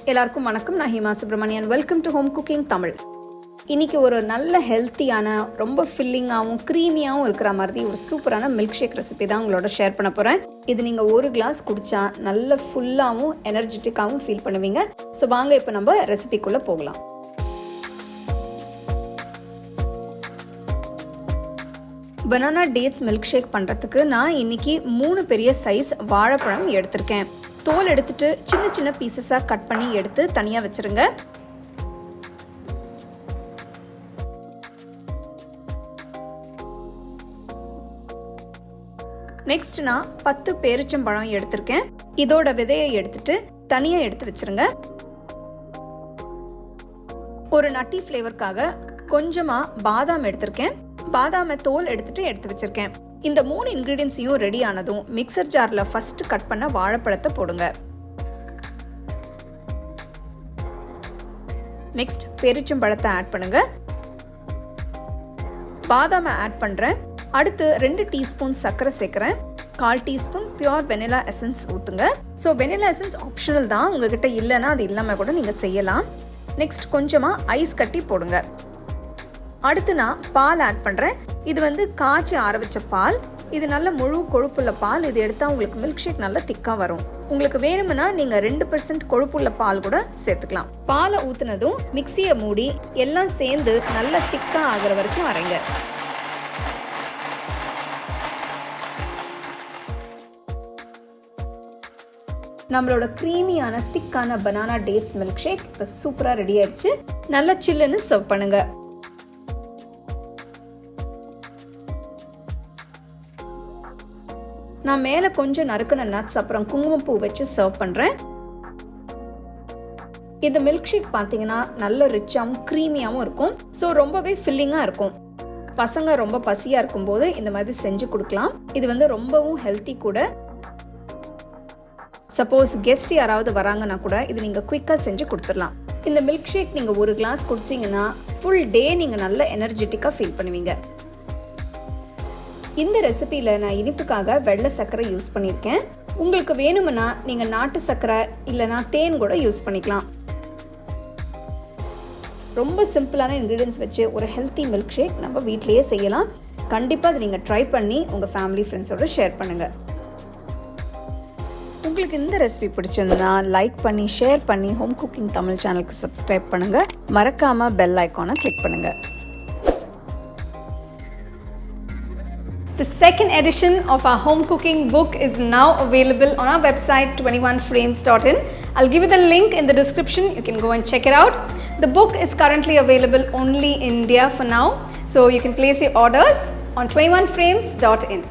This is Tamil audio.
எல்லாருக்கும் வணக்கம். நான் Hima Subramanian. Welcome to home cooking Tamil. இன்னைக்கு ஒரு நல்ல ஹெல்த்தியான, ரொம்ப ஃபில்லிங்காகவும் க்ரீமியாகவும் இருக்கிற மாதிரி ஒரு சூப்பரான மில்க் ஷேக் ரெசிபி தான் உங்களோட ஷேர் பண்ண போகிறேன். இது நீங்கள் ஒரு கிளாஸ் குடித்தா நல்ல ஃபுல்லாகவும் எனர்ஜெட்டிக்காகவும் ஃபீல் பண்ணுவீங்க. ஸோ வாங்க இப்போ நம்ம ரெசிபிக்குள்ளே போகலாம். பனானா டேட்ஸ் மில்க் ஷேக் பண்ணுறதுக்கு நான் இன்னைக்கு 3 பெரிய சைஸ் வாழைப்பழம் எடுத்திருக்கேன். தோல் எடுத்துட்டு சின்ன சின்ன பீசஸாக கட் பண்ணி எடுத்து தனியாக வச்சுருங்க. நெக்ஸ்ட் நான் 10 பேரிச்சம்பழம் எடுத்திருக்கேன். இதோட விதையை எடுத்துட்டு தனியாக எடுத்து வச்சிருங்க. ஒரு நட்டி ஃப்ளேவருக்காக கொஞ்சமாக பாதாம் எடுத்திருக்கேன். பாதாமை தோல் எடுத்து வச்சிருக்கேன். இந்த 3 இன்கிரீடியன்ஸையும் ரெடி ஆனதும் மிக்சர் ஜார்ல ஃபர்ஸ்ட் கட் பண்ண வாழைப்பழத்தை போடுங்க. நெக்ஸ்ட் பேரிச்சம்பழத்தை ஆட் பண்ணுங்க. பாதாமை ஆட் பண்றேன். அடுத்து 2 டீஸ்பூன் சர்க்கரை சேர்க்கிறேன். 1/4 டீஸ்பூன் பியூர் வெனிலா எசன்ஸ் ஊத்துங்க. ஸோ வெனிலா எசன்ஸ் ஆப்ஷனல் தான், உங்ககிட்ட இல்லைன்னா அது இல்லாமல் கூட நீங்க செய்யலாம். நெக்ஸ்ட் கொஞ்சமா ஐஸ் கட்டி போடுங்க. அடுத்து நான் பால் ஆட் பண்ணுறேன். இது காய்ச்சி ஆற வச்ச பால். இது நல்ல முழு கொழுப்புள்ள பால். இது எடுத்தால் உங்களுக்கு மில்க் ஷேக் நல்லா திக்காக வரும். உங்களுக்கு வேணும்னா நீங்கள் 2% கொழுப்புள்ள பால் கூட சேர்த்துக்கலாம். பாலை ஊற்றுனதும் மிக்சியை மூடி எல்லாம் சேர்ந்து நல்லா திக்காக ஆகிற வரைக்கும் அரைங்க. நம்மளோட க்ரீமியான திக்கான பனானா டேட்ஸ் மில்க் ஷேக் இப்போ சூப்பராக ரெடி ஆயிடுச்சு. நல்லா சில்லுன்னு சர்வ் பண்ணுங்க. நான் மேலே கொஞ்சம் நறுக்கின நட்ஸ் அப்புறம் குங்குமப்பூ வச்சு சர்வ் பண்ணுறேன். இந்த மில்க் ஷேக் பார்த்தீங்கன்னா நல்ல ரிச்சாகவும் க்ரீமியாகவும் இருக்கும். ஸோ ரொம்பவே ஃபில்லிங்காக இருக்கும். பசங்க ரொம்ப பசியாக இருக்கும்போது இந்த மாதிரி செஞ்சு கொடுக்கலாம். இது ரொம்பவும் ஹெல்த்தி கூட. சப்போஸ் கெஸ்ட் யாராவது வராங்கன்னா கூட இது நீங்கள் குயிக்காக செஞ்சு கொடுத்துடலாம். இந்த மில்க் ஷேக் நீங்கள் ஒரு கிளாஸ் குடிச்சிங்கன்னா ஃபுல் டே நீங்கள் நல்ல எனர்ஜெட்டிக்காக ஃபீல் பண்ணுவீங்க. இந்த ரெசிபியில் நான் இனிப்புக்காக வெள்ளை சர்க்கரை யூஸ் பண்ணியிருக்கேன். உங்களுக்கு வேணும்னா நீங்கள் நாட்டு சர்க்கரை இல்லைனா தேன் கூட யூஸ் பண்ணிக்கலாம். ரொம்ப சிம்பிளான இன்க்ரீடியன்ஸ் வச்சு ஒரு ஹெல்த்தி மில்க் ஷேக் நம்ம வீட்லேயே செய்யலாம். கண்டிப்பாக அதை நீங்கள் ட்ரை பண்ணி உங்கள் ஃபேமிலி ஃப்ரெண்ட்ஸோட ஷேர் பண்ணுங்கள். உங்களுக்கு இந்த ரெசிபி பிடிச்சிருந்தா லைக் பண்ணி ஷேர் பண்ணி ஹோம் குக்கிங் தமிழ் சேனலுக்கு சப்ஸ்கிரைப் பண்ணுங்கள். மறக்காமல் பெல் ஐக்கானை கிளிக் பண்ணுங்கள். The second edition of our home cooking book is now available on our website 21frames.in. I'll give you the link in the description. You can go and check it out. The book is currently available only in India for now, so you can place your orders on 21frames.in.